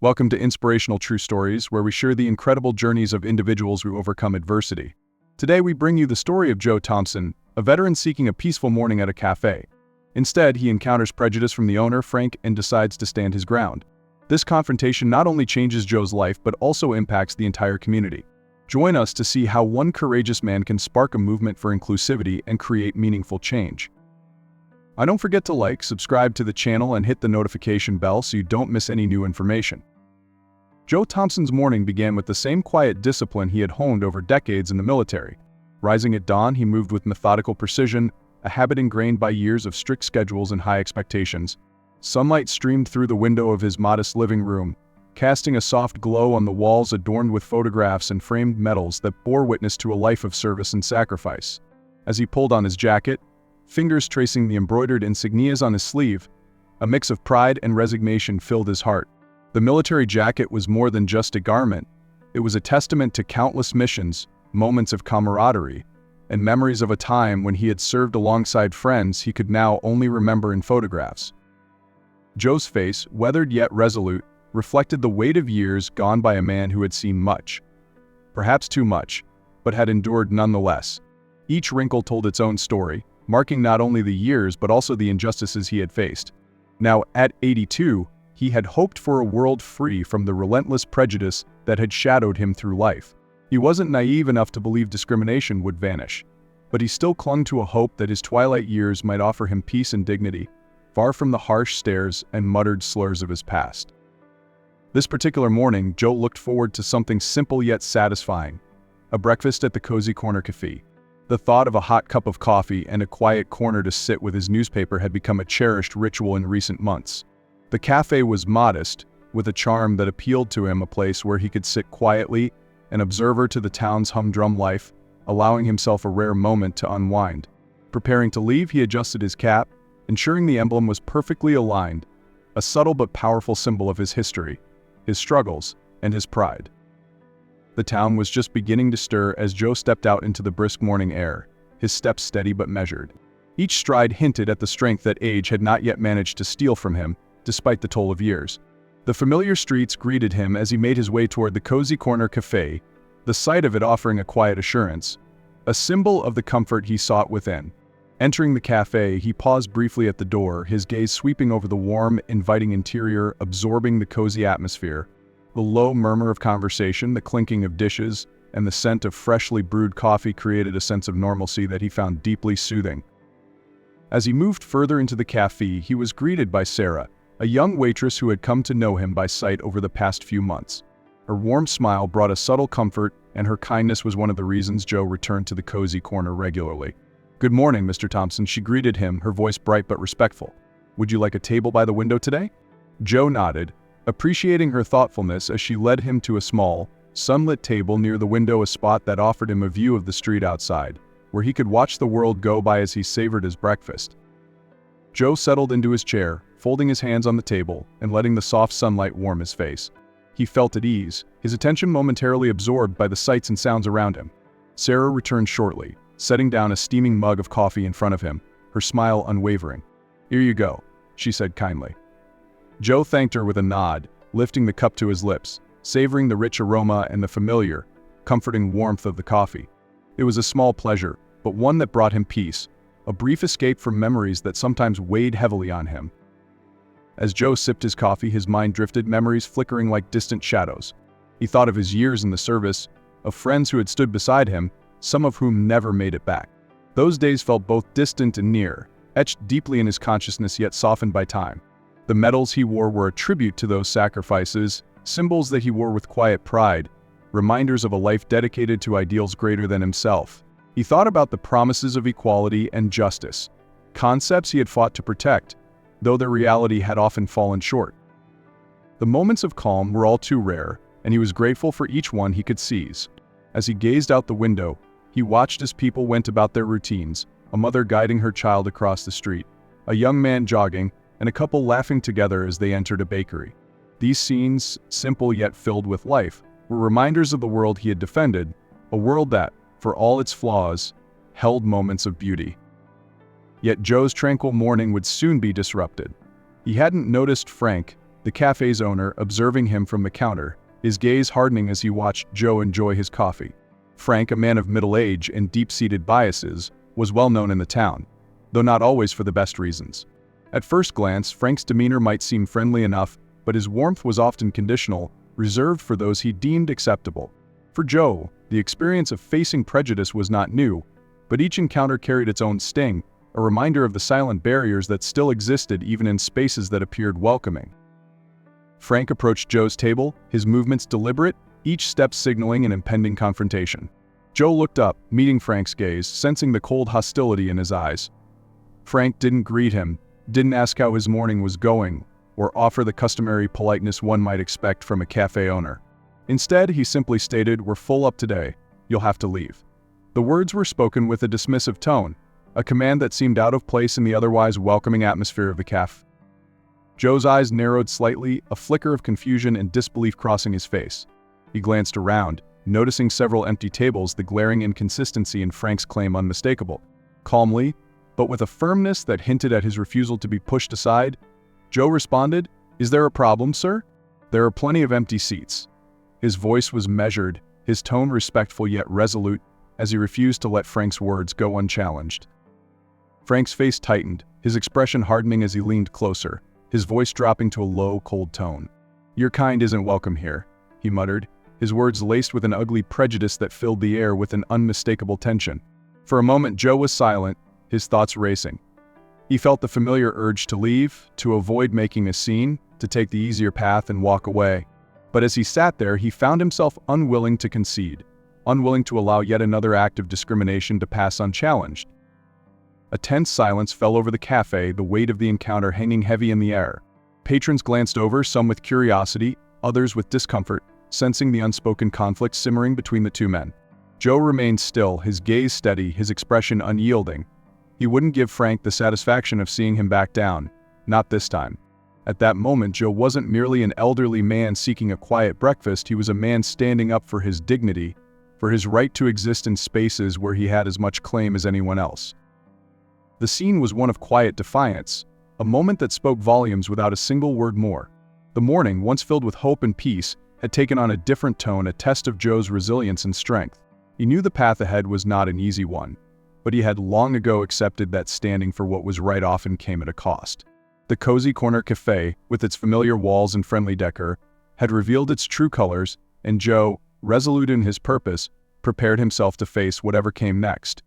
Welcome to Inspirational True Stories, where we share the incredible journeys of individuals who overcome adversity. Today we bring you the story of Joe Thompson, a veteran seeking a peaceful morning at a cafe. Instead, he encounters prejudice from the owner, Frank, and decides to stand his ground. This confrontation not only changes Joe's life but also impacts the entire community. Join us to see how one courageous man can spark a movement for inclusivity and create meaningful change. Don't forget to like, subscribe to the channel, and hit the notification bell so you don't miss any new information. Joe Thompson's morning began with the same quiet discipline he had honed over decades in the military. Rising at dawn, he moved with methodical precision, a habit ingrained by years of strict schedules and high expectations. Sunlight streamed through the window of his modest living room, casting a soft glow on the walls adorned with photographs and framed medals that bore witness to a life of service and sacrifice. As he pulled on his jacket, fingers tracing the embroidered insignias on his sleeve, a mix of pride and resignation filled his heart. The military jacket was more than just a garment. It was a testament to countless missions, moments of camaraderie, and memories of a time when he had served alongside friends he could now only remember in photographs. Joe's face, weathered yet resolute, reflected the weight of years gone by a man who had seen much. Perhaps too much, but had endured nonetheless. Each wrinkle told its own story, marking not only the years but also the injustices he had faced. Now, at 82, he had hoped for a world free from the relentless prejudice that had shadowed him through life. He wasn't naive enough to believe discrimination would vanish, but he still clung to a hope that his twilight years might offer him peace and dignity, far from the harsh stares and muttered slurs of his past. This particular morning, Joe looked forward to something simple yet satisfying: a breakfast at the cozy corner café. The thought of a hot cup of coffee and a quiet corner to sit with his newspaper had become a cherished ritual in recent months. The cafe was modest, with a charm that appealed to him, a place where he could sit quietly, an observer to the town's humdrum life, allowing himself a rare moment to unwind. Preparing to leave, he adjusted his cap, ensuring the emblem was perfectly aligned, a subtle but powerful symbol of his history, his struggles, and his pride. The town was just beginning to stir as Joe stepped out into the brisk morning air, his steps steady but measured. Each stride hinted at the strength that age had not yet managed to steal from him, despite the toll of years. The familiar streets greeted him as he made his way toward the cozy corner café, the sight of it offering a quiet assurance, a symbol of the comfort he sought within. Entering the café, he paused briefly at the door, his gaze sweeping over the warm, inviting interior, absorbing the cozy atmosphere. The low murmur of conversation, the clinking of dishes, and the scent of freshly brewed coffee created a sense of normalcy that he found deeply soothing. As he moved further into the café, he was greeted by Sarah, a young waitress who had come to know him by sight over the past few months. Her warm smile brought a subtle comfort, and her kindness was one of the reasons Joe returned to the cozy corner regularly. "Good morning, Mr. Thompson," she greeted him, her voice bright but respectful. "Would you like a table by the window today?" Joe nodded, appreciating her thoughtfulness as she led him to a small, sunlit table near the window, a spot that offered him a view of the street outside, where he could watch the world go by as he savored his breakfast. Joe settled into his chair, folding his hands on the table and letting the soft sunlight warm his face. He felt at ease, his attention momentarily absorbed by the sights and sounds around him. Sarah returned shortly, setting down a steaming mug of coffee in front of him, her smile unwavering. "Here you go," she said kindly. Joe thanked her with a nod, lifting the cup to his lips, savoring the rich aroma and the familiar, comforting warmth of the coffee. It was a small pleasure, but one that brought him peace, a brief escape from memories that sometimes weighed heavily on him. As Joe sipped his coffee, his mind drifted, memories flickering like distant shadows. He thought of his years in the service, of friends who had stood beside him, some of whom never made it back. Those days felt both distant and near, etched deeply in his consciousness yet softened by time. The medals he wore were a tribute to those sacrifices, symbols that he wore with quiet pride, reminders of a life dedicated to ideals greater than himself. He thought about the promises of equality and justice, concepts he had fought to protect, though their reality had often fallen short. The moments of calm were all too rare, and he was grateful for each one he could seize. As he gazed out the window, he watched as people went about their routines, a mother guiding her child across the street, a young man jogging, and a couple laughing together as they entered a bakery. These scenes, simple yet filled with life, were reminders of the world he had defended, a world that, for all its flaws, held moments of beauty. Yet Joe's tranquil morning would soon be disrupted. He hadn't noticed Frank, the cafe's owner, observing him from the counter, his gaze hardening as he watched Joe enjoy his coffee. Frank, a man of middle age and deep-seated biases, was well known in the town, though not always for the best reasons. At first glance, Frank's demeanor might seem friendly enough, but his warmth was often conditional, reserved for those he deemed acceptable. For Joe, the experience of facing prejudice was not new, but each encounter carried its own sting, a reminder of the silent barriers that still existed even in spaces that appeared welcoming. Frank approached Joe's table, his movements deliberate, each step signaling an impending confrontation. Joe looked up, meeting Frank's gaze, sensing the cold hostility in his eyes. Frank didn't greet him, didn't ask how his morning was going, or offer the customary politeness one might expect from a cafe owner. Instead, he simply stated, "We're full up today. You'll have to leave." The words were spoken with a dismissive tone, a command that seemed out of place in the otherwise welcoming atmosphere of the cafe. Joe's eyes narrowed slightly, a flicker of confusion and disbelief crossing his face. He glanced around, noticing several empty tables, the glaring inconsistency in Frank's claim unmistakable. Calmly, but with a firmness that hinted at his refusal to be pushed aside, Joe responded, "Is there a problem, sir? There are plenty of empty seats." His voice was measured, his tone respectful yet resolute, as he refused to let Frank's words go unchallenged. Frank's face tightened, his expression hardening as he leaned closer, his voice dropping to a low, cold tone. "Your kind isn't welcome here," he muttered, his words laced with an ugly prejudice that filled the air with an unmistakable tension. For a moment Joe was silent, his thoughts racing. He felt the familiar urge to leave, to avoid making a scene, to take the easier path and walk away. But as he sat there, he found himself unwilling to concede, unwilling to allow yet another act of discrimination to pass unchallenged. A tense silence fell over the cafe, the weight of the encounter hanging heavy in the air. Patrons glanced over, some with curiosity, others with discomfort, sensing the unspoken conflict simmering between the two men. Joe remained still, his gaze steady, his expression unyielding. He wouldn't give Frank the satisfaction of seeing him back down, not this time. At that moment, Joe wasn't merely an elderly man seeking a quiet breakfast, he was a man standing up for his dignity, for his right to exist in spaces where he had as much claim as anyone else. The scene was one of quiet defiance, a moment that spoke volumes without a single word more. The morning, once filled with hope and peace, had taken on a different tone, a test of Joe's resilience and strength. He knew the path ahead was not an easy one, but he had long ago accepted that standing for what was right often came at a cost. The cozy corner cafe, with its familiar walls and friendly decor, had revealed its true colors, and Joe, resolute in his purpose, prepared himself to face whatever came next.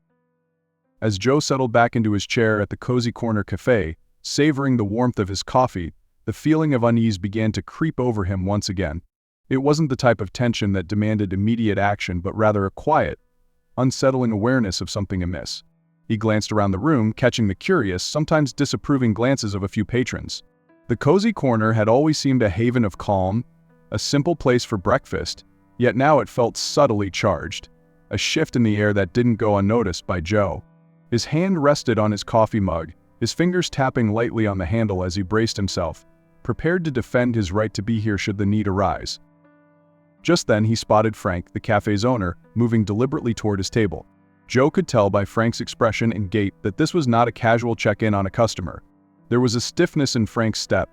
As Joe settled back into his chair at the cozy corner cafe, savoring the warmth of his coffee, the feeling of unease began to creep over him once again. It wasn't the type of tension that demanded immediate action, but rather a quiet, unsettling awareness of something amiss. He glanced around the room, catching the curious, sometimes disapproving glances of a few patrons. The cozy corner had always seemed a haven of calm, a simple place for breakfast, yet now it felt subtly charged, a shift in the air that didn't go unnoticed by Joe. His hand rested on his coffee mug, his fingers tapping lightly on the handle as he braced himself, prepared to defend his right to be here should the need arise. Just then he spotted Frank, the cafe's owner, moving deliberately toward his table. Joe could tell by Frank's expression and gait that this was not a casual check-in on a customer. There was a stiffness in Frank's step,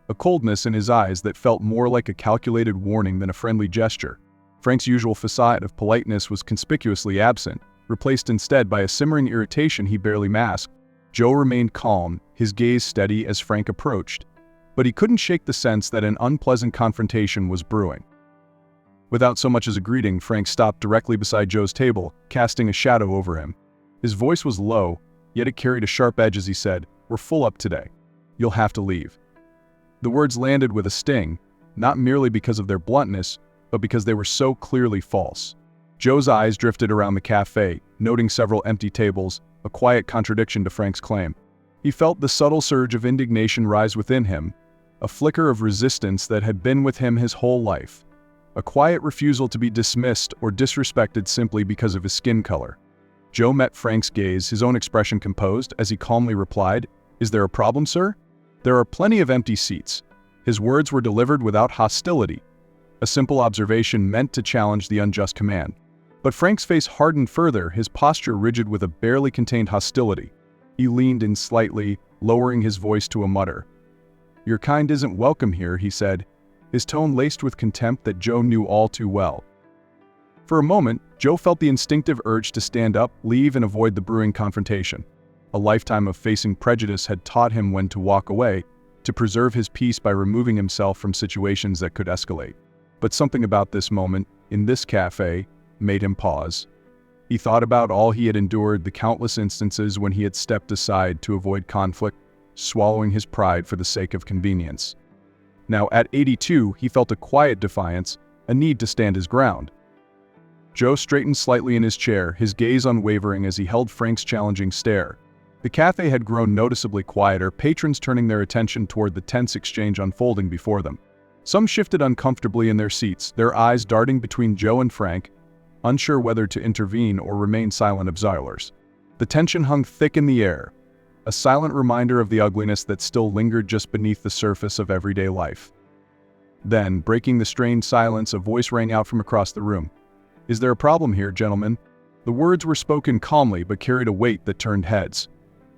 a coldness in his eyes that felt more like a calculated warning than a friendly gesture. Frank's usual facade of politeness was conspicuously absent, replaced instead by a simmering irritation he barely masked. Joe remained calm, his gaze steady as Frank approached, but he couldn't shake the sense that an unpleasant confrontation was brewing. Without so much as a greeting, Frank stopped directly beside Joe's table, casting a shadow over him. His voice was low, yet it carried a sharp edge as he said, "We're full up today. You'll have to leave." The words landed with a sting, not merely because of their bluntness, but because they were so clearly false. Joe's eyes drifted around the cafe, noting several empty tables, a quiet contradiction to Frank's claim. He felt the subtle surge of indignation rise within him, a flicker of resistance that had been with him his whole life. A quiet refusal to be dismissed or disrespected simply because of his skin color. Joe met Frank's gaze, his own expression composed, as he calmly replied, "Is there a problem, sir? There are plenty of empty seats." His words were delivered without hostility, a simple observation meant to challenge the unjust command. But Frank's face hardened further, his posture rigid with a barely contained hostility. He leaned in slightly, lowering his voice to a mutter. "Your kind isn't welcome here," he said, his tone laced with contempt that Joe knew all too well. For a moment, Joe felt the instinctive urge to stand up, leave, and avoid the brewing confrontation. A lifetime of facing prejudice had taught him when to walk away, to preserve his peace by removing himself from situations that could escalate. But something about this moment, in this cafe, made him pause. He thought about all he had endured, the countless instances when he had stepped aside to avoid conflict, swallowing his pride for the sake of convenience. Now, at 82, he felt a quiet defiance, a need to stand his ground. Joe straightened slightly in his chair, his gaze unwavering as he held Frank's challenging stare. The cafe had grown noticeably quieter, patrons turning their attention toward the tense exchange unfolding before them. Some shifted uncomfortably in their seats, their eyes darting between Joe and Frank, unsure whether to intervene or remain silent observers. The tension hung thick in the air, a silent reminder of the ugliness that still lingered just beneath the surface of everyday life. Then, breaking the strained silence, a voice rang out from across the room. "Is there a problem here, gentlemen?" The words were spoken calmly but carried a weight that turned heads.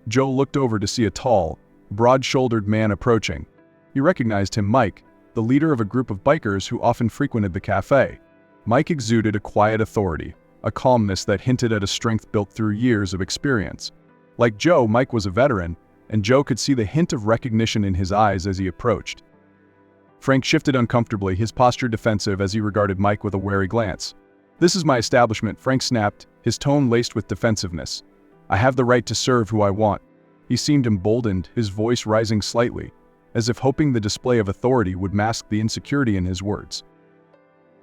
Joe looked over to see a tall, broad-shouldered man approaching. He recognized him, Mike, the leader of a group of bikers who often frequented the cafe. Mike exuded a quiet authority, a calmness that hinted at a strength built through years of experience. Like Joe, Mike was a veteran, and Joe could see the hint of recognition in his eyes as he approached. Frank shifted uncomfortably, his posture defensive as he regarded Mike with a wary glance. "This is my establishment," Frank snapped, his tone laced with defensiveness. "I have the right to serve who I want." He seemed emboldened, his voice rising slightly, as if hoping the display of authority would mask the insecurity in his words.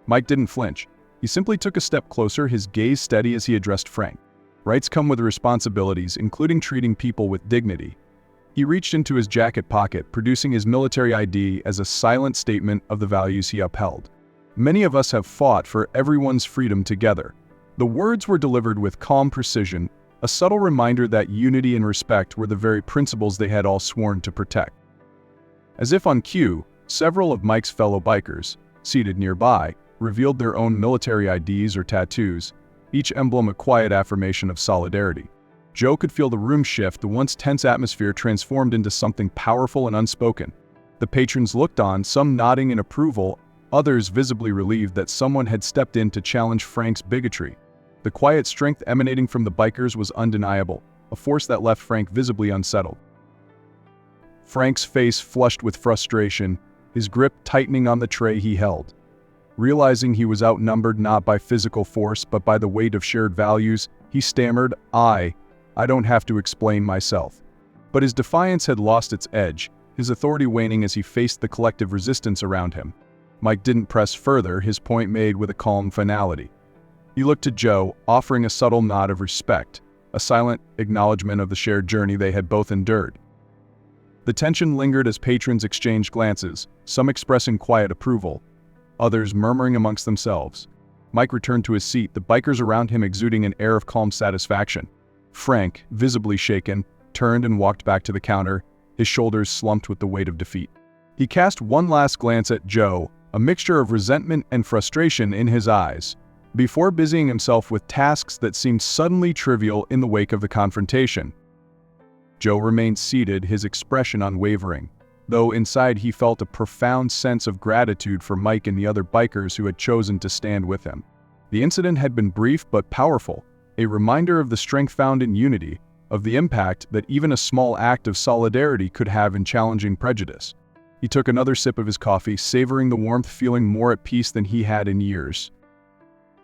Mike didn't flinch. He simply took a step closer, his gaze steady as he addressed Frank. "Rights come with responsibilities, including treating people with dignity." He reached into his jacket pocket, producing his military ID as a silent statement of the values he upheld. "Many of us have fought for everyone's freedom together." The words were delivered with calm precision, a subtle reminder that unity and respect were the very principles they had all sworn to protect. As if on cue, several of Mike's fellow bikers, seated nearby, revealed their own military IDs or tattoos, each emblem a quiet affirmation of solidarity. Joe could feel the room shift, the once tense atmosphere transformed into something powerful and unspoken. The patrons looked on, some nodding in approval, others visibly relieved that someone had stepped in to challenge Frank's bigotry. The quiet strength emanating from the bikers was undeniable, a force that left Frank visibly unsettled. Frank's face flushed with frustration, his grip tightening on the tray he held. Realizing he was outnumbered not by physical force but by the weight of shared values, he stammered, I don't have to explain myself." But his defiance had lost its edge, his authority waning as he faced the collective resistance around him. Mike didn't press further, his point made with a calm finality. He looked to Joe, offering a subtle nod of respect, a silent acknowledgement of the shared journey they had both endured. The tension lingered as patrons exchanged glances, some expressing quiet approval, others murmuring amongst themselves. Mike returned to his seat, the bikers around him exuding an air of calm satisfaction. Frank, visibly shaken, turned and walked back to the counter, his shoulders slumped with the weight of defeat. He cast one last glance at Joe, a mixture of resentment and frustration in his eyes, before busying himself with tasks that seemed suddenly trivial in the wake of the confrontation. Joe remained seated, his expression unwavering, though inside he felt a profound sense of gratitude for Mike and the other bikers who had chosen to stand with him. The incident had been brief but powerful, a reminder of the strength found in unity, of the impact that even a small act of solidarity could have in challenging prejudice. He took another sip of his coffee, savoring the warmth, feeling more at peace than he had in years.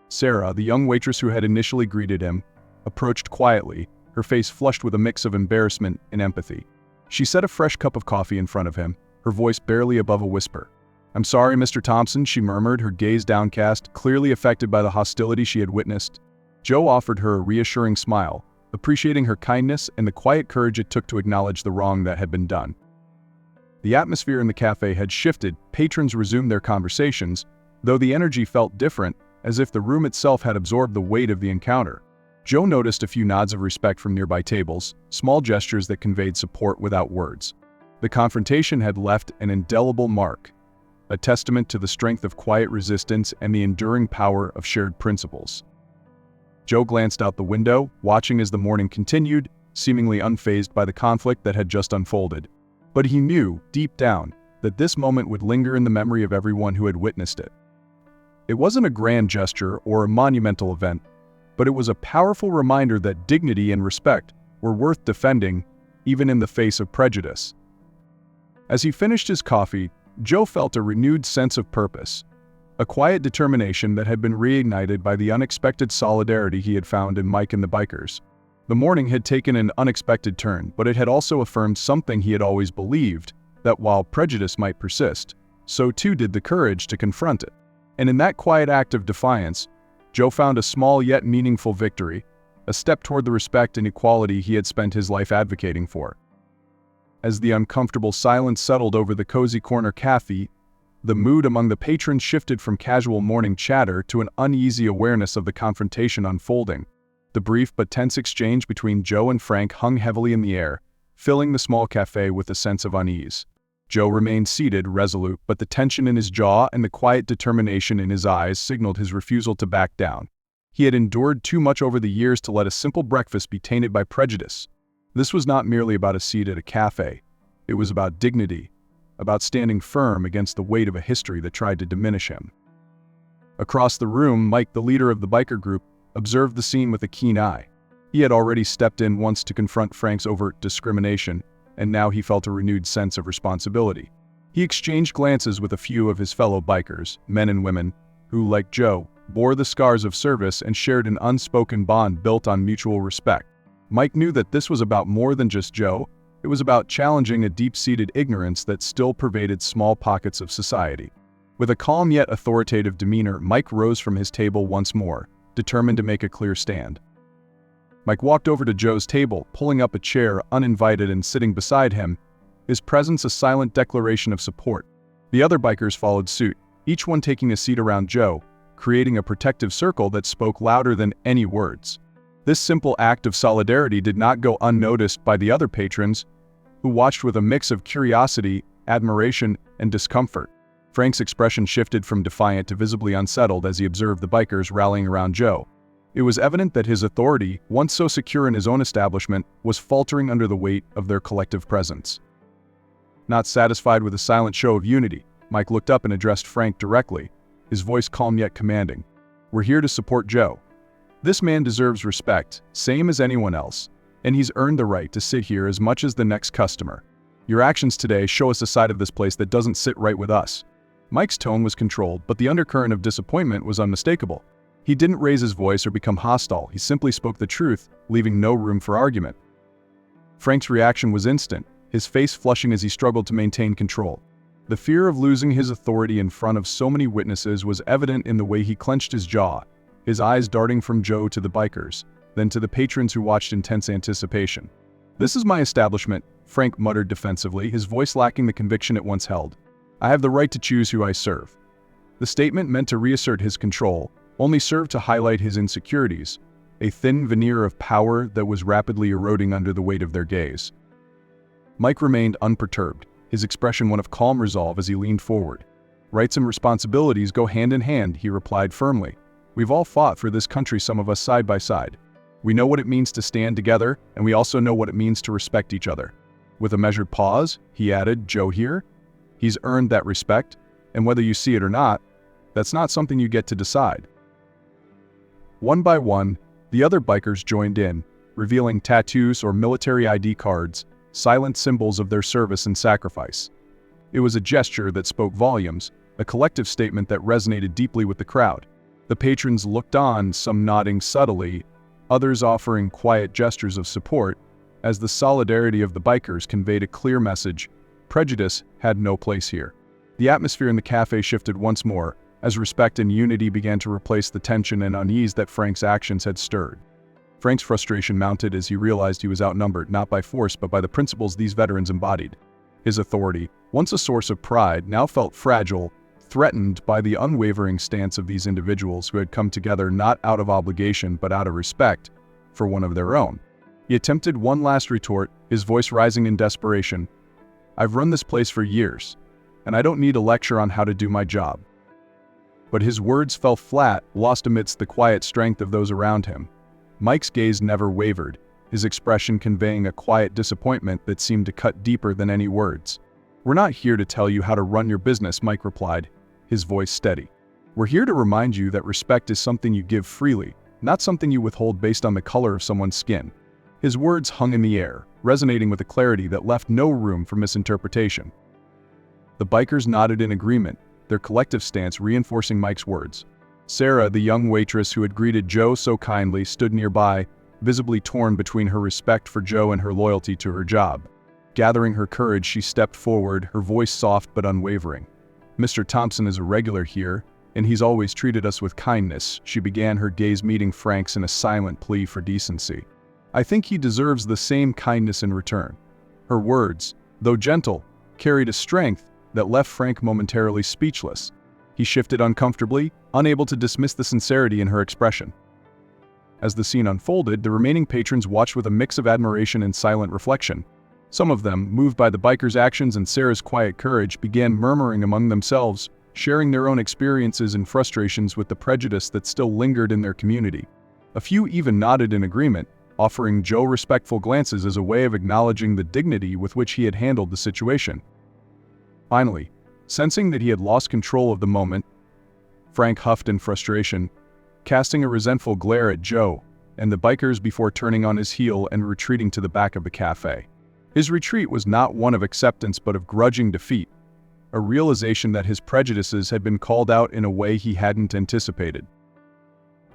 Sarah, the young waitress who had initially greeted him, approached quietly, her face flushed with a mix of embarrassment and empathy. She set a fresh cup of coffee in front of him, her voice barely above a whisper. "I'm sorry, Mr. Thompson," she murmured, her gaze downcast, clearly affected by the hostility she had witnessed. Joe offered her a reassuring smile, appreciating her kindness and the quiet courage it took to acknowledge the wrong that had been done. The atmosphere in the cafe had shifted, patrons resumed their conversations, though the energy felt different, as if the room itself had absorbed the weight of the encounter. Joe noticed a few nods of respect from nearby tables, small gestures that conveyed support without words. The confrontation had left an indelible mark, a testament to the strength of quiet resistance and the enduring power of shared principles. Joe glanced out the window, watching as the morning continued, seemingly unfazed by the conflict that had just unfolded. But he knew, deep down, that this moment would linger in the memory of everyone who had witnessed it. It wasn't a grand gesture or a monumental event, but it was a powerful reminder that dignity and respect were worth defending, even in the face of prejudice. As he finished his coffee, Joe felt a renewed sense of purpose, a quiet determination that had been reignited by the unexpected solidarity he had found in Mike and the bikers. The morning had taken an unexpected turn, but it had also affirmed something he had always believed, that while prejudice might persist, so too did the courage to confront it. And in that quiet act of defiance, Joe found a small yet meaningful victory, a step toward the respect and equality he had spent his life advocating for. As the uncomfortable silence settled over the cozy corner cafe, the mood among the patrons shifted from casual morning chatter to an uneasy awareness of the confrontation unfolding. The brief but tense exchange between Joe and Frank hung heavily in the air, filling the small cafe with a sense of unease. Joe remained seated, resolute, but the tension in his jaw and the quiet determination in his eyes signaled his refusal to back down. He had endured too much over the years to let a simple breakfast be tainted by prejudice. This was not merely about a seat at a cafe. It was about dignity, about standing firm against the weight of a history that tried to diminish him. Across the room, Mike, the leader of the biker group, observed the scene with a keen eye. He had already stepped in once to confront Frank's overt discrimination, and now he felt a renewed sense of responsibility. He exchanged glances with a few of his fellow bikers, men and women, who, like Joe, bore the scars of service and shared an unspoken bond built on mutual respect. Mike knew that this was about more than just Joe. It was about challenging a deep-seated ignorance that still pervaded small pockets of society. With a calm yet authoritative demeanor, Mike rose from his table once more, determined to make a clear stand. Mike walked over to Joe's table, pulling up a chair uninvited and sitting beside him, his presence a silent declaration of support. The other bikers followed suit, each one taking a seat around Joe, creating a protective circle that spoke louder than any words. This simple act of solidarity did not go unnoticed by the other patrons, who watched with a mix of curiosity, admiration, and discomfort. Frank's expression shifted from defiant to visibly unsettled as he observed the bikers rallying around Joe. It was evident that his authority, once so secure in his own establishment, was faltering under the weight of their collective presence. Not satisfied with a silent show of unity, Mike looked up and addressed Frank directly, his voice calm yet commanding. "We're here to support Joe. This man deserves respect, same as anyone else, and he's earned the right to sit here as much as the next customer. Your actions today show us a side of this place that doesn't sit right with us." Mike's tone was controlled, but the undercurrent of disappointment was unmistakable. He didn't raise his voice or become hostile, he simply spoke the truth, leaving no room for argument. Frank's reaction was instant, his face flushing as he struggled to maintain control. The fear of losing his authority in front of so many witnesses was evident in the way he clenched his jaw, his eyes darting from Joe to the bikers, then to the patrons who watched in tense anticipation. "This is my establishment," Frank muttered defensively, his voice lacking the conviction it once held. "I have the right to choose who I serve." The statement, meant to reassert his control, only served to highlight his insecurities, a thin veneer of power that was rapidly eroding under the weight of their gaze. Mike remained unperturbed, his expression one of calm resolve as he leaned forward. "Rights and responsibilities go hand in hand," he replied firmly. "We've all fought for this country, some of us side by side. We know what it means to stand together, and we also know what it means to respect each other." With a measured pause, he added, "Joe here? He's earned that respect, and whether you see it or not, that's not something you get to decide." One by one, the other bikers joined in, revealing tattoos or military ID cards, silent symbols of their service and sacrifice. It was a gesture that spoke volumes, a collective statement that resonated deeply with the crowd. The patrons looked on, some nodding subtly, others offering quiet gestures of support, as the solidarity of the bikers conveyed a clear message: prejudice had no place here. The atmosphere in the cafe shifted once more, as respect and unity began to replace the tension and unease that Frank's actions had stirred. Frank's frustration mounted as he realized he was outnumbered not by force but by the principles these veterans embodied. His authority, once a source of pride, now felt fragile, threatened by the unwavering stance of these individuals who had come together not out of obligation but out of respect for one of their own. He attempted one last retort, his voice rising in desperation. "I've run this place for years, and I don't need a lecture on how to do my job." But his words fell flat, lost amidst the quiet strength of those around him. Mike's gaze never wavered, his expression conveying a quiet disappointment that seemed to cut deeper than any words. "We're not here to tell you how to run your business," Mike replied, his voice steady. "We're here to remind you that respect is something you give freely, not something you withhold based on the color of someone's skin." His words hung in the air, resonating with a clarity that left no room for misinterpretation. The bikers nodded in agreement, their collective stance reinforcing Mike's words. Sarah, the young waitress who had greeted Joe so kindly, stood nearby, visibly torn between her respect for Joe and her loyalty to her job. Gathering her courage, she stepped forward, her voice soft but unwavering. "Mr. Thompson is a regular here, and he's always treated us with kindness," she began, her gaze meeting Frank's in a silent plea for decency. "I think he deserves the same kindness in return." Her words, though gentle, carried a strength that left Frank momentarily speechless. He shifted uncomfortably, unable to dismiss the sincerity in her expression. As the scene unfolded, the remaining patrons watched with a mix of admiration and silent reflection. Some of them, moved by the bikers' actions and Sarah's quiet courage, began murmuring among themselves, sharing their own experiences and frustrations with the prejudice that still lingered in their community. A few even nodded in agreement, offering Joe respectful glances as a way of acknowledging the dignity with which he had handled the situation. Finally, sensing that he had lost control of the moment, Frank huffed in frustration, casting a resentful glare at Joe and the bikers before turning on his heel and retreating to the back of the cafe. His retreat was not one of acceptance but of grudging defeat, a realization that his prejudices had been called out in a way he hadn't anticipated.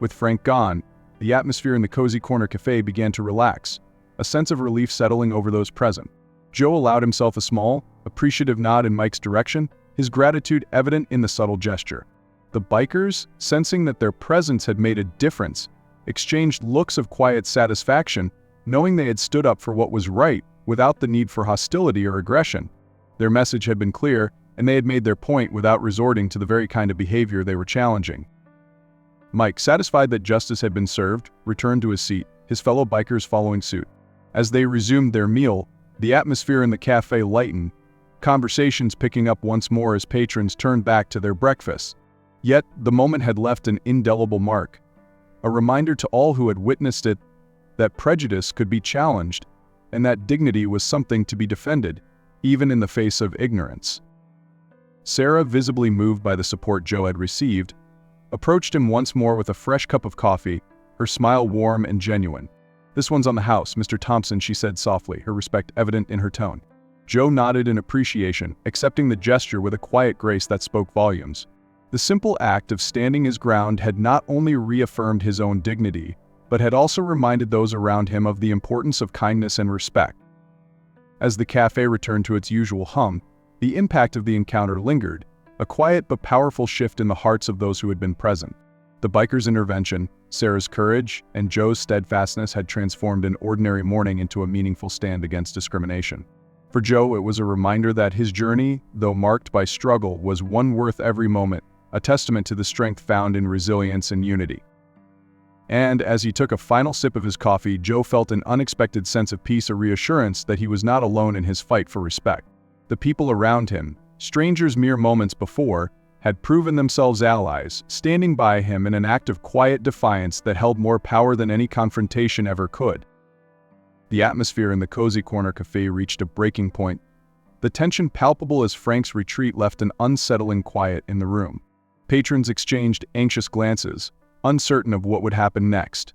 With Frank gone, the atmosphere in the cozy corner cafe began to relax, a sense of relief settling over those present. Joe allowed himself a small, appreciative nod in Mike's direction, his gratitude evident in the subtle gesture. The bikers, sensing that their presence had made a difference, exchanged looks of quiet satisfaction, knowing they had stood up for what was right without the need for hostility or aggression. Their message had been clear, and they had made their point without resorting to the very kind of behavior they were challenging. Mike, satisfied that justice had been served, returned to his seat, his fellow bikers following suit. As they resumed their meal, the atmosphere in the cafe lightened, conversations picking up once more as patrons turned back to their breakfasts. Yet, the moment had left an indelible mark, a reminder to all who had witnessed it that prejudice could be challenged and that dignity was something to be defended, even in the face of ignorance. Sarah, visibly moved by the support Joe had received, approached him once more with a fresh cup of coffee, her smile warm and genuine. "This one's on the house, Mr. Thompson," she said softly, her respect evident in her tone. Joe nodded in appreciation, accepting the gesture with a quiet grace that spoke volumes. The simple act of standing his ground had not only reaffirmed his own dignity, but had also reminded those around him of the importance of kindness and respect. As the cafe returned to its usual hum, the impact of the encounter lingered, a quiet but powerful shift in the hearts of those who had been present. The bikers' intervention, Sarah's courage, and Joe's steadfastness had transformed an ordinary morning into a meaningful stand against discrimination. For Joe, it was a reminder that his journey, though marked by struggle, was one worth every moment, a testament to the strength found in resilience and unity. And as he took a final sip of his coffee, Joe felt an unexpected sense of peace, a reassurance that he was not alone in his fight for respect. The people around him, strangers mere moments before, had proven themselves allies, standing by him in an act of quiet defiance that held more power than any confrontation ever could. The atmosphere in the cozy corner cafe reached a breaking point, the tension palpable as Frank's retreat left an unsettling quiet in the room. Patrons exchanged anxious glances, uncertain of what would happen next.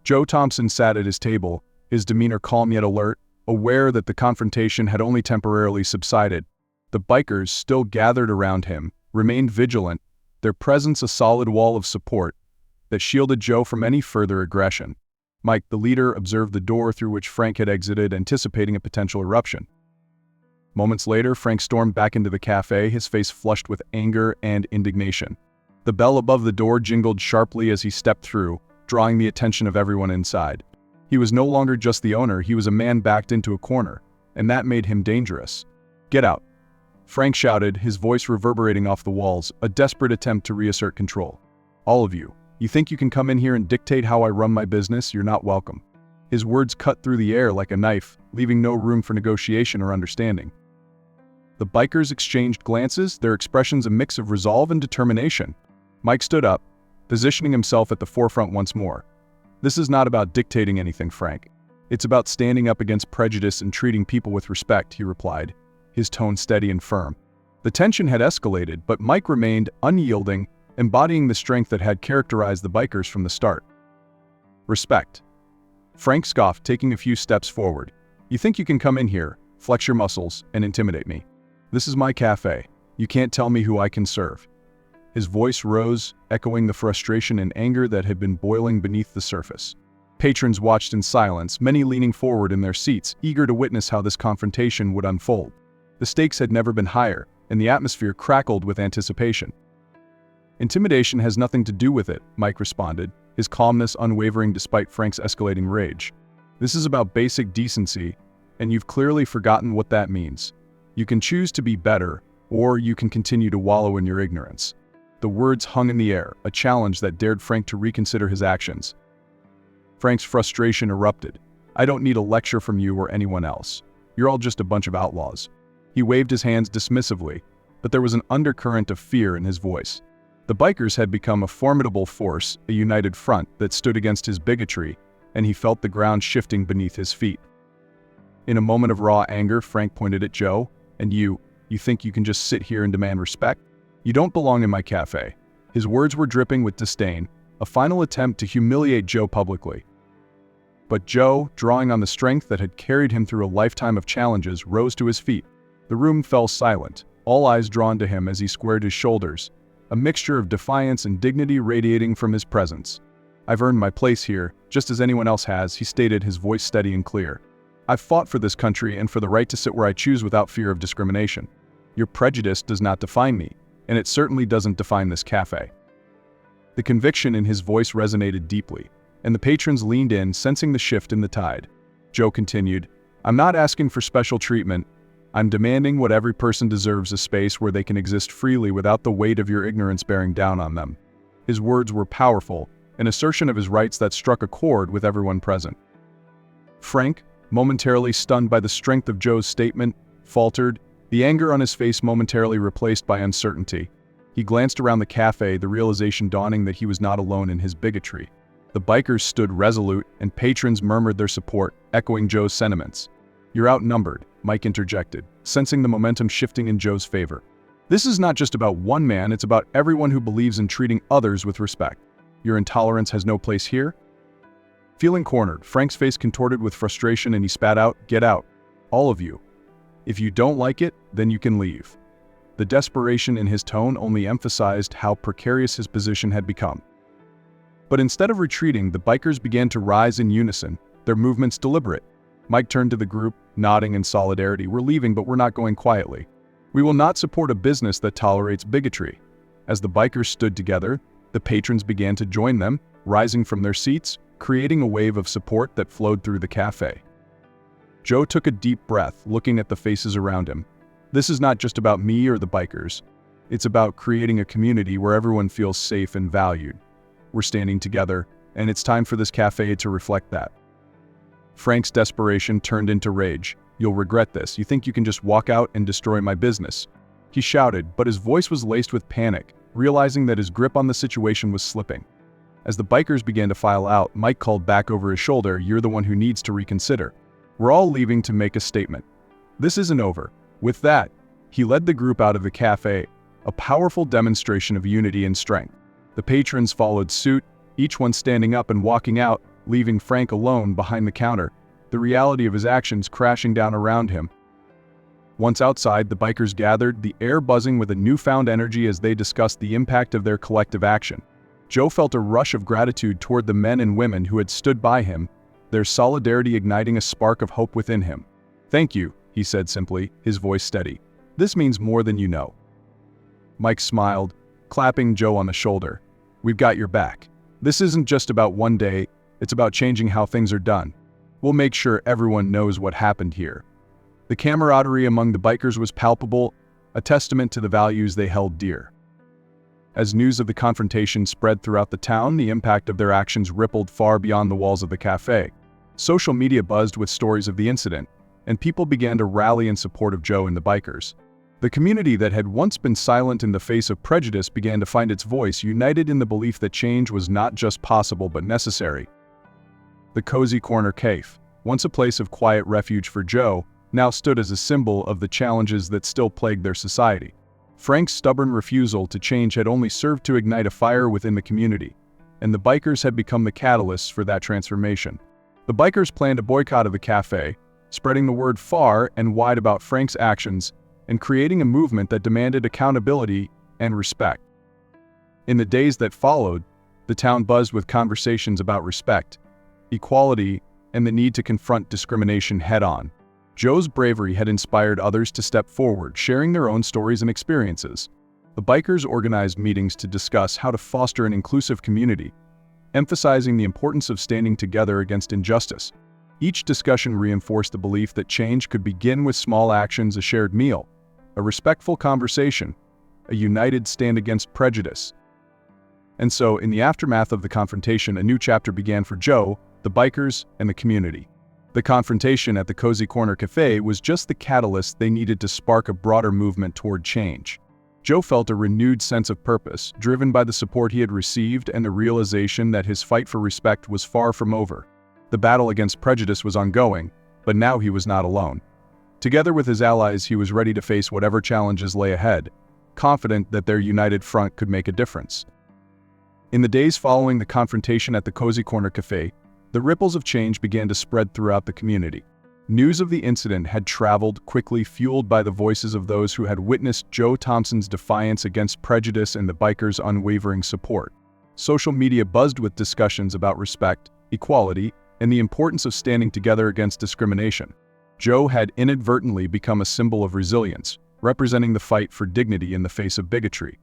Joe Thompson sat at his table, his demeanor calm yet alert, aware that the confrontation had only temporarily subsided. The bikers, still gathered around him, remained vigilant, their presence a solid wall of support that shielded Joe from any further aggression. Mike, the leader, observed the door through which Frank had exited, anticipating a potential eruption. Moments later, Frank stormed back into the cafe, his face flushed with anger and indignation. The bell above the door jingled sharply as he stepped through, drawing the attention of everyone inside. He was no longer just the owner, he was a man backed into a corner, and that made him dangerous. "Get out," Frank shouted, his voice reverberating off the walls, a desperate attempt to reassert control. "All of you, you think you can come in here and dictate how I run my business? You're not welcome." His words cut through the air like a knife, leaving no room for negotiation or understanding. The bikers exchanged glances, their expressions a mix of resolve and determination. Mike stood up, positioning himself at the forefront once more. "This is not about dictating anything, Frank. "It's about standing up against prejudice and treating people with respect," he replied, his tone steady and firm. The tension had escalated, but Mike remained unyielding, embodying the strength that had characterized the bikers from the start. "Respect." Frank scoffed, taking a few steps forward. "You think you can come in here, flex your muscles, and intimidate me? This is my cafe. You can't tell me who I can serve." His voice rose, echoing the frustration and anger that had been boiling beneath the surface. Patrons watched in silence, many leaning forward in their seats, eager to witness how this confrontation would unfold. The stakes had never been higher, and the atmosphere crackled with anticipation. "Intimidation has nothing to do with it," Mike responded, his calmness unwavering despite Frank's escalating rage. "This is about basic decency, and you've clearly forgotten what that means. You can choose to be better, or you can continue to wallow in your ignorance." The words hung in the air, a challenge that dared Frank to reconsider his actions. Frank's frustration erupted. "I don't need a lecture from you or anyone else. You're all just a bunch of outlaws." He waved his hands dismissively, but there was an undercurrent of fear in his voice. The bikers had become a formidable force, a united front that stood against his bigotry, and he felt the ground shifting beneath his feet. In a moment of raw anger, Frank pointed at Joe. "And you think you can just sit here and demand respect? You don't belong in my cafe." His words were dripping with disdain, a final attempt to humiliate Joe publicly. But Joe, drawing on the strength that had carried him through a lifetime of challenges, rose to his feet. The room fell silent, all eyes drawn to him as he squared his shoulders, a mixture of defiance and dignity radiating from his presence. "I've earned my place here, just as anyone else has," he stated, his voice steady and clear. "I've fought for this country and for the right to sit where I choose without fear of discrimination. Your prejudice does not define me, and it certainly doesn't define this cafe." The conviction in his voice resonated deeply, and the patrons leaned in, sensing the shift in the tide. Joe continued, "I'm not asking for special treatment. I'm demanding what every person deserves, a space where they can exist freely without the weight of your ignorance bearing down on them." His words were powerful, an assertion of his rights that struck a chord with everyone present. Frank, momentarily stunned by the strength of Joe's statement, faltered, the anger on his face momentarily replaced by uncertainty. He glanced around the cafe, the realization dawning that he was not alone in his bigotry. The bikers stood resolute, and patrons murmured their support, echoing Joe's sentiments. "You're outnumbered," Mike interjected, sensing the momentum shifting in Joe's favor. "This is not just about one man, it's about everyone who believes in treating others with respect. Your intolerance has no place here?" Feeling cornered, Frank's face contorted with frustration and he spat out, "Get out. All of you. If you don't like it, then you can leave." The desperation in his tone only emphasized how precarious his position had become. But instead of retreating, the bikers began to rise in unison, their movements deliberate. Mike turned to the group, nodding in solidarity. "We're leaving, but we're not going quietly. We will not support a business that tolerates bigotry." As the bikers stood together, the patrons began to join them, rising from their seats, creating a wave of support that flowed through the cafe. Joe took a deep breath, looking at the faces around him. "This is not just about me or the bikers. It's about creating a community where everyone feels safe and valued. We're standing together, and it's time for this cafe to reflect that." Frank's desperation turned into rage. "You'll regret this. You think you can just walk out and destroy my business?" He shouted, but his voice was laced with panic, realizing that his grip on the situation was slipping. As the bikers began to file out, Mike called back over his shoulder, "You're the one who needs to reconsider. We're all leaving to make a statement. This isn't over." With that, he led the group out of the cafe, a powerful demonstration of unity and strength. The patrons followed suit, each one standing up and walking out, leaving Frank alone behind the counter, the reality of his actions crashing down around him. Once outside, the bikers gathered, the air buzzing with a newfound energy as they discussed the impact of their collective action. Joe felt a rush of gratitude toward the men and women who had stood by him, their solidarity igniting a spark of hope within him. "Thank you," he said simply, his voice steady. "This means more than you know." Mike smiled, clapping Joe on the shoulder. "We've got your back. This isn't just about one day, it's about changing how things are done. We'll make sure everyone knows what happened here." The camaraderie among the bikers was palpable, a testament to the values they held dear. As news of the confrontation spread throughout the town, the impact of their actions rippled far beyond the walls of the cafe. Social media buzzed with stories of the incident, and people began to rally in support of Joe and the bikers. The community that had once been silent in the face of prejudice began to find its voice, united in the belief that change was not just possible but necessary. The Cozy Corner Café. once a place of quiet refuge for Joe, now stood as a symbol of the challenges that still plagued their society. Frank's stubborn refusal to change had only served to ignite a fire within the community, and the bikers had become the catalysts for that transformation. The bikers planned a boycott of the cafe, spreading the word far and wide about Frank's actions and creating a movement that demanded accountability and respect. In the days that followed, the town buzzed with conversations about respect, equality, and the need to confront discrimination head-on. Joe's bravery had inspired others to step forward, sharing their own stories and experiences. The bikers organized meetings to discuss how to foster an inclusive community, emphasizing the importance of standing together against injustice. Each discussion reinforced the belief that change could begin with small actions: a shared meal, a respectful conversation, a united stand against prejudice. And so, in the aftermath of the confrontation, a new chapter began for Joe, the bikers, and the community. The confrontation at the Cozy Corner Café was just the catalyst they needed to spark a broader movement toward change. Joe felt a renewed sense of purpose, driven by the support he had received and the realization that his fight for respect was far from over. The battle against prejudice was ongoing, but now he was not alone. Together with his allies, he was ready to face whatever challenges lay ahead, confident that their united front could make a difference. In the days following the confrontation at the Cozy Corner Café, the ripples of change began to spread throughout the community. News of the incident had traveled quickly, fueled by the voices of those who had witnessed Joe Thompson's defiance against prejudice and the bikers' unwavering support. Social media buzzed with discussions about respect, equality, and the importance of standing together against discrimination. Joe had inadvertently become a symbol of resilience, representing the fight for dignity in the face of bigotry.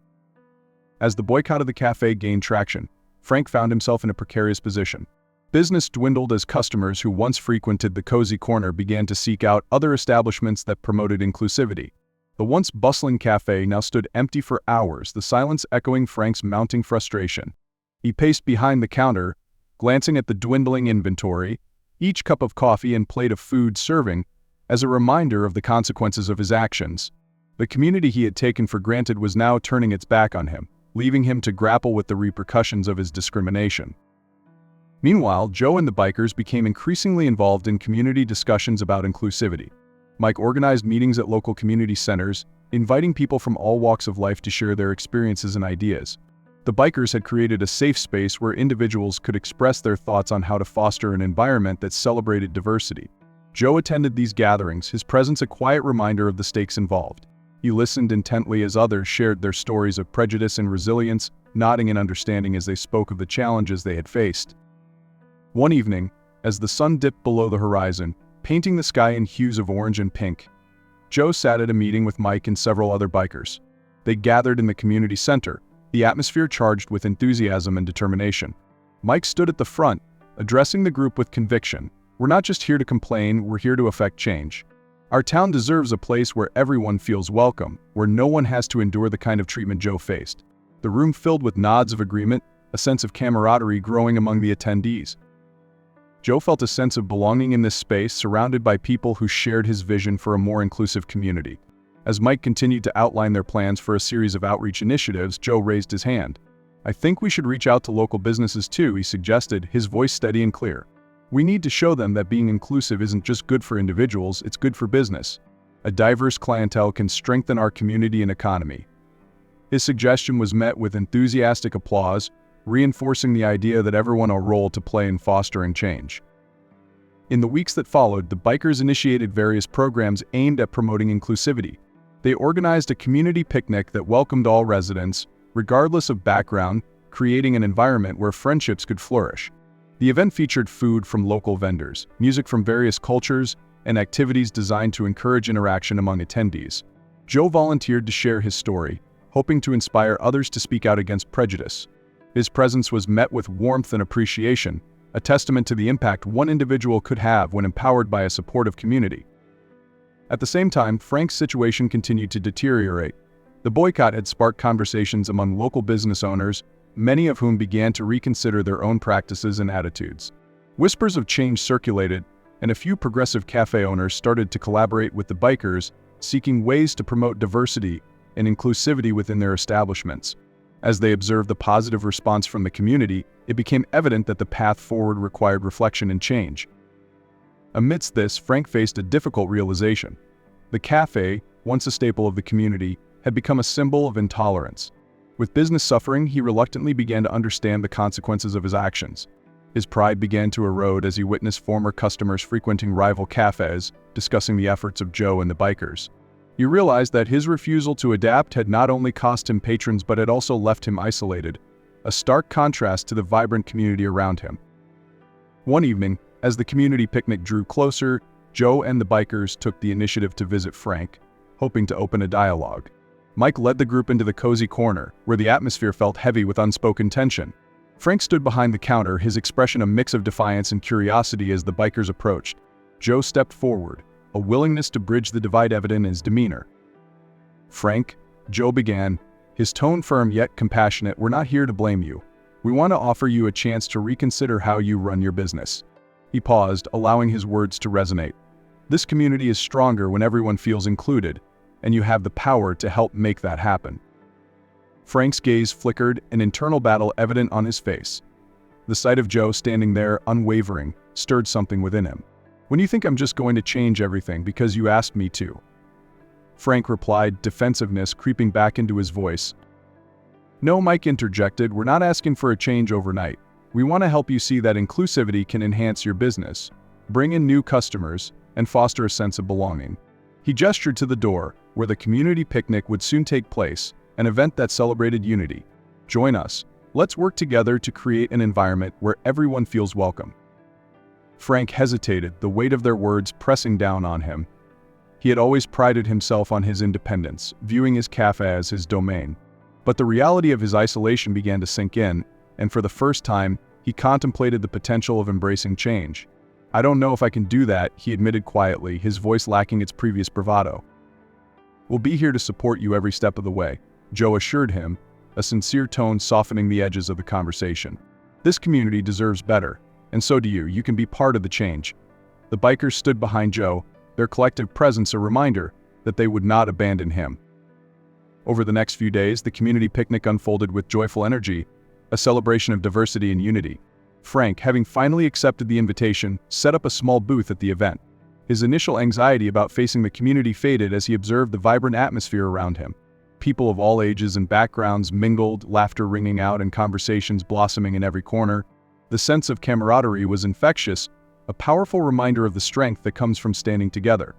As the boycott of the cafe gained traction, Frank found himself in a precarious position. Business dwindled as customers who once frequented the Cozy Corner began to seek out other establishments that promoted inclusivity. The once bustling cafe now stood empty for hours, the silence echoing Frank's mounting frustration. He paced behind the counter, glancing at the dwindling inventory, each cup of coffee and plate of food serving as a reminder of the consequences of his actions. The community he had taken for granted was now turning its back on him, leaving him to grapple with the repercussions of his discrimination. Meanwhile, Joe and the bikers became increasingly involved in community discussions about inclusivity. Mike organized meetings at local community centers, inviting people from all walks of life to share their experiences and ideas. The bikers had created a safe space where individuals could express their thoughts on how to foster an environment that celebrated diversity. Joe attended these gatherings, his presence a quiet reminder of the stakes involved. He listened intently as others shared their stories of prejudice and resilience, nodding in understanding as they spoke of the challenges they had faced. One evening, as the sun dipped below the horizon, painting the sky in hues of orange and pink, Joe sat at a meeting with Mike and several other bikers. They gathered in the community center, the atmosphere charged with enthusiasm and determination. Mike stood at the front, addressing the group with conviction. "We're not just here to complain, we're here to affect change. Our town deserves a place where everyone feels welcome, where no one has to endure the kind of treatment Joe faced." The room filled with nods of agreement, a sense of camaraderie growing among the attendees. Joe felt a sense of belonging in this space, surrounded by people who shared his vision for a more inclusive community. As Mike continued to outline their plans for a series of outreach initiatives, Joe raised his hand. "I think we should reach out to local businesses too," he suggested, his voice steady and clear. "We need to show them that being inclusive isn't just good for individuals, it's good for business. A diverse clientele can strengthen our community and economy." His suggestion was met with enthusiastic applause, reinforcing the idea that everyone had a role to play in fostering change. In the weeks that followed, the bikers initiated various programs aimed at promoting inclusivity. They organized a community picnic that welcomed all residents, regardless of background, creating an environment where friendships could flourish. The event featured food from local vendors, music from various cultures, and activities designed to encourage interaction among attendees. Joe volunteered to share his story, hoping to inspire others to speak out against prejudice. His presence was met with warmth and appreciation, a testament to the impact one individual could have when empowered by a supportive community. At the same time, Frank's situation continued to deteriorate. The boycott had sparked conversations among local business owners, many of whom began to reconsider their own practices and attitudes. Whispers of change circulated, and a few progressive cafe owners started to collaborate with the bikers, seeking ways to promote diversity and inclusivity within their establishments. As they observed the positive response from the community, it became evident that the path forward required reflection and change. Amidst this, Frank faced a difficult realization. The café, once a staple of the community, had become a symbol of intolerance. With business suffering, he reluctantly began to understand the consequences of his actions. His pride began to erode as he witnessed former customers frequenting rival cafes, discussing the efforts of Joe and the bikers. He realized that his refusal to adapt had not only cost him patrons but had also left him isolated, a stark contrast to the vibrant community around him. One evening, as the community picnic drew closer, Joe and the bikers took the initiative to visit Frank, hoping to open a dialogue. Mike led the group into the cozy corner, where the atmosphere felt heavy with unspoken tension. Frank stood behind the counter, his expression a mix of defiance and curiosity as the bikers approached. Joe stepped forward, a willingness to bridge the divide evident in his demeanor. "Frank," Joe began, his tone firm yet compassionate, "we're not here to blame you. We want to offer you a chance to reconsider how you run your business." He paused, allowing his words to resonate. "This community is stronger when everyone feels included, and you have the power to help make that happen." Frank's gaze flickered, an internal battle evident on his face. The sight of Joe standing there, unwavering, stirred something within him. "When you think I'm just going to change everything because you asked me to?" Frank replied, defensiveness creeping back into his voice. "No," Mike interjected, "we're not asking for a change overnight. We want to help you see that inclusivity can enhance your business, bring in new customers, and foster a sense of belonging." He gestured to the door, where the community picnic would soon take place, an event that celebrated unity. "Join us. Let's work together to create an environment where everyone feels welcome." Frank hesitated, the weight of their words pressing down on him. He had always prided himself on his independence, viewing his cafe as his domain. But the reality of his isolation began to sink in, and for the first time, he contemplated the potential of embracing change. "I don't know if I can do that," he admitted quietly, his voice lacking its previous bravado. "We'll be here to support you every step of the way," Joe assured him, a sincere tone softening the edges of the conversation. "This community deserves better, and so do you. You can be part of the change." The bikers stood behind Joe, their collective presence a reminder that they would not abandon him. Over the next few days, the community picnic unfolded with joyful energy, a celebration of diversity and unity. Frank, having finally accepted the invitation, set up a small booth at the event. His initial anxiety about facing the community faded as he observed the vibrant atmosphere around him. People of all ages and backgrounds mingled, laughter ringing out and conversations blossoming in every corner. The sense of camaraderie was infectious, a powerful reminder of the strength that comes from standing together.